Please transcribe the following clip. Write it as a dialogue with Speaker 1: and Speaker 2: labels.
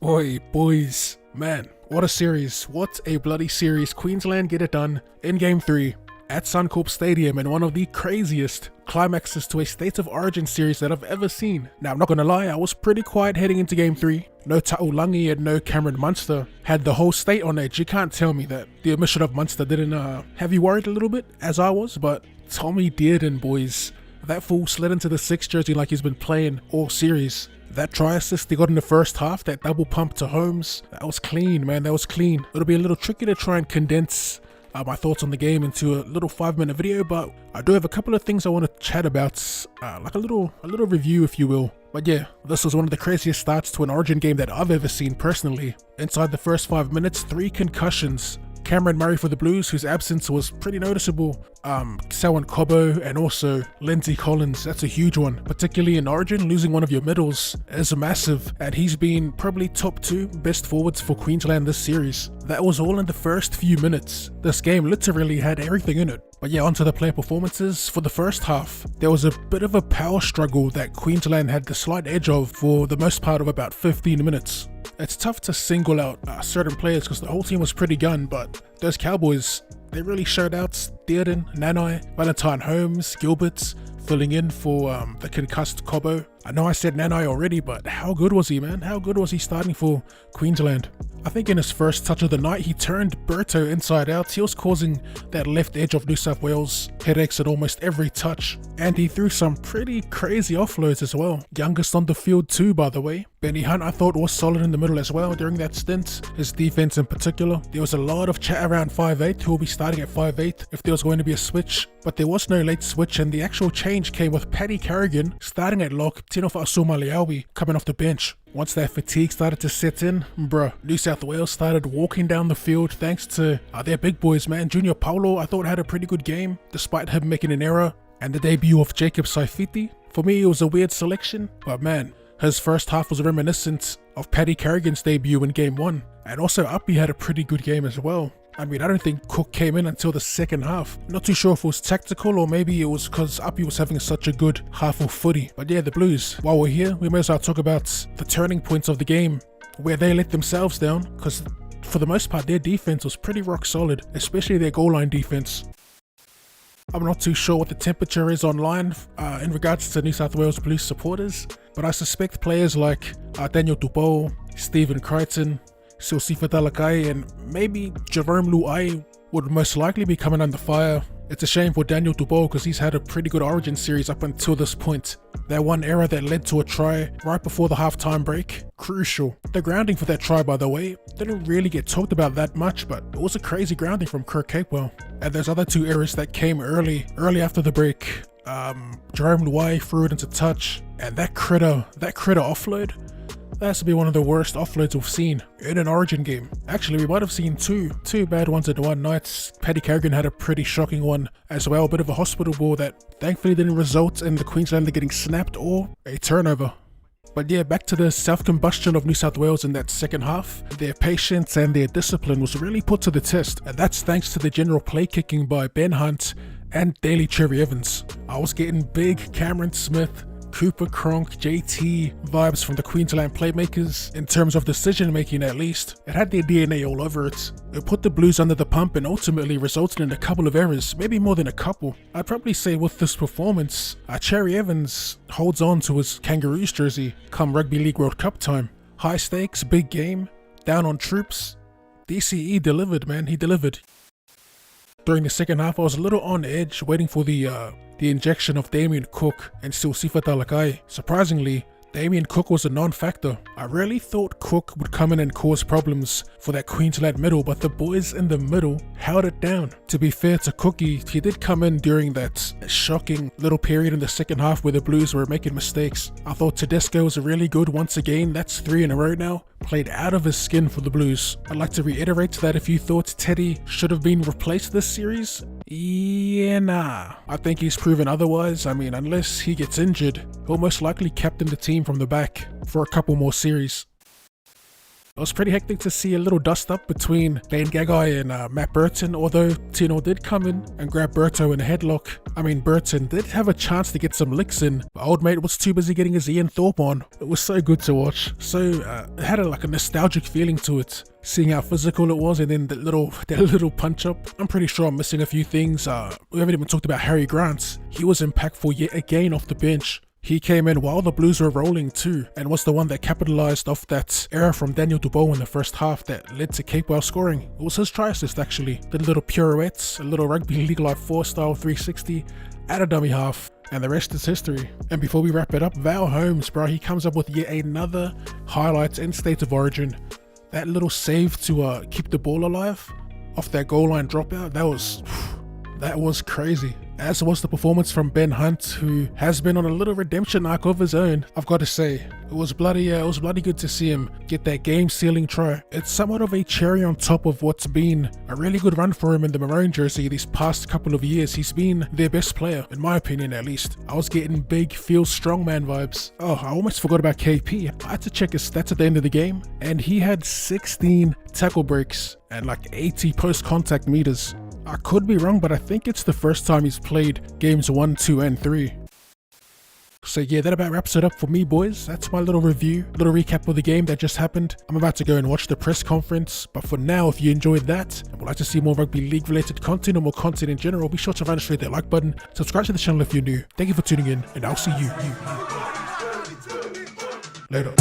Speaker 1: Oi, boys. Man, what a series. What a bloody series. Queensland get it done in Game 3 at Suncorp Stadium in one of the craziest climaxes to a State of Origin series that I've ever seen. Now, I'm not gonna lie, I was pretty quiet heading into Game 3. No Taulagi and no Cameron Munster had the whole state on edge. You can't tell me that the omission of Munster didn't have you worried a little bit, as I was, but Tommy Dearden, boys. That fool slid into the 6th jersey like he's been playing all series. That try assist they got in the first half, that double pump to Holmes, that was clean, man, that was clean. It'll be a little tricky to try and condense my thoughts on the game into a little 5-minute video, but I do have a couple of things I want to chat about, like a little review, if you will. But yeah, this was one of the craziest starts to an Origin game that I've ever seen personally. Inside the first 5 minutes, 3 concussions. Cameron Murray for the Blues, whose absence was pretty noticeable. Selwyn Cobbo and also Lindsay Collins, that's a huge one. Particularly in Origin, losing one of your middles is massive, and he's been probably top 2 best forwards for Queensland this series. That was all in the first few minutes. This game literally had everything in it. But yeah, onto the player performances. For the first half, there was a bit of a power struggle that Queensland had the slight edge of for the most part of about 15 minutes. It's tough to single out certain players because the whole team was pretty gun, but those Cowboys, they really showed out. Dearden, Nanai, Valentine Holmes, Gilbert, filling in for the concussed Cobbo. I know I said Nanai already, but how good was he, man? How good was he starting for Queensland? I think in his first touch of the night, he turned Burton inside out. He was causing that left edge of New South Wales headaches at almost every touch. And he threw some pretty crazy offloads as well. Youngest on the field too, by the way. Benny Hunt, I thought, was solid in the middle as well during that stint. His defense in particular. There was a lot of chat around 5'8", who will be starting at 5'8", if there was going to be a switch. But there was no late switch, and the actual change came with Paddy Carrigan starting at lock, Tinofa Asumaleaui coming off the bench. Once that fatigue started to set in, New South Wales started walking down the field thanks to their big boys, man. Junior Paulo, I thought, had a pretty good game, despite him making an error. And the debut of Jacob Saifiti, for me, it was a weird selection, but man, his first half was reminiscent of Paddy Carrigan's debut in Game 1. And also, Uppy had a pretty good game as well. I mean, I don't think Cook came in until the second half. Not too sure if it was tactical or maybe it was because Uppy was having such a good half of footy. But yeah, the Blues, while we're here, we may as well talk about the turning points of the game where they let themselves down, because for the most part, their defense was pretty rock solid, especially their goal line defense. I'm not too sure what the temperature is online in regards to New South Wales Blues supporters, but I suspect players like Daniel Tupou, Stephen Crichton, Siosifa Talakai, and maybe Jerome Luai would most likely be coming under fire. It's a shame for Daniel Tupou because he's had a pretty good Origin series up until this point. That one error that led to a try right before the halftime break, crucial. The grounding for that try, by the way, didn't really get talked about that much, but it was a crazy grounding from Kirk Capewell. And there's other 2 errors that came early after the break. Jerome Luai threw it into touch, and that critter offload, that has to be one of the worst offloads we've seen in an Origin game. Actually, we might have seen two bad ones in one night. Paddy Carrigan had a pretty shocking one as well, a bit of a hospital ball that thankfully didn't result in the Queenslander getting snapped or a turnover. But yeah, back to the self-combustion of New South Wales in that second half. Their patience and their discipline was really put to the test, and that's thanks to the general play kicking by Ben Hunt and Daly Cherry Evans. I was getting big Cameron Smith, Cooper Cronk, JT vibes from the Queensland playmakers in terms of decision making at least. It had their DNA all over it. It put the Blues under the pump and ultimately resulted in a couple of errors, maybe more than a couple. I'd probably say with this performance, Cherry Evans holds on to his Kangaroos jersey come Rugby League World Cup time. High stakes, big game, down on troops. DCE delivered, man, he delivered. During the second half, I was a little on edge, waiting for the injection of Damien Cook and Siosifa Talakai. Surprisingly, Damien Cook was a non-factor. I really thought Cook would come in and cause problems for that Queensland middle, but the boys in the middle held it down. To be fair to Cookie, he did come in during that shocking little period in the second half where the Blues were making mistakes. I thought Tedesco was really good once again. That's 3 in a row now. Played out of his skin for the Blues. I'd like to reiterate that if you thought Teddy should have been replaced this series, yeah, nah. I think he's proven otherwise. I mean, unless he gets injured, he'll most likely captain the team from the back for a couple more series. It was pretty hectic to see a little dust up between Dane Gagai and Matt Burton, although Tino did come in and grab Burto in a headlock. I mean, Burton did have a chance to get some licks in, but old mate was too busy getting his Ian Thorpe on. It was so good to watch. So it had a nostalgic feeling to it, seeing how physical it was, and then that little punch up. I'm pretty sure I'm missing a few things. We haven't even talked about Harry Grant. He was impactful yet again off the bench. He came in while the Blues were rolling too, and was the one that capitalised off that error from Daniel Dubois in the first half that led to Cape Well scoring. It was his try assist actually. Did a little pirouettes, a little Rugby League like 4-style 360 at a dummy half, and the rest is history. And before we wrap it up, Val Holmes, bro, he comes up with yet another highlight in State of Origin. That little save to keep the ball alive off that goal line dropout, that was crazy. As was the performance from Ben Hunt, who has been on a little redemption arc of his own. I've got to say, it was bloody good to see him get that game-sealing try. It's somewhat of a cherry on top of what's been a really good run for him in the Maroon jersey these past couple of years. He's been their best player, in my opinion at least. I was getting big, feel strongman vibes. Oh, I almost forgot about KP. I had to check his stats at the end of the game, and he had 16 tackle breaks and like 80 post-contact meters. I could be wrong, but I think it's the first time he's played games 1, 2, and 3. So yeah, that about wraps it up for me, boys. That's my little review, little recap of the game that just happened. I'm about to go and watch the press conference, but for now, if you enjoyed that and would like to see more Rugby League related content or more content in general, be sure to find that like button, subscribe to the channel if you're new. Thank you for tuning in, and I'll see you later.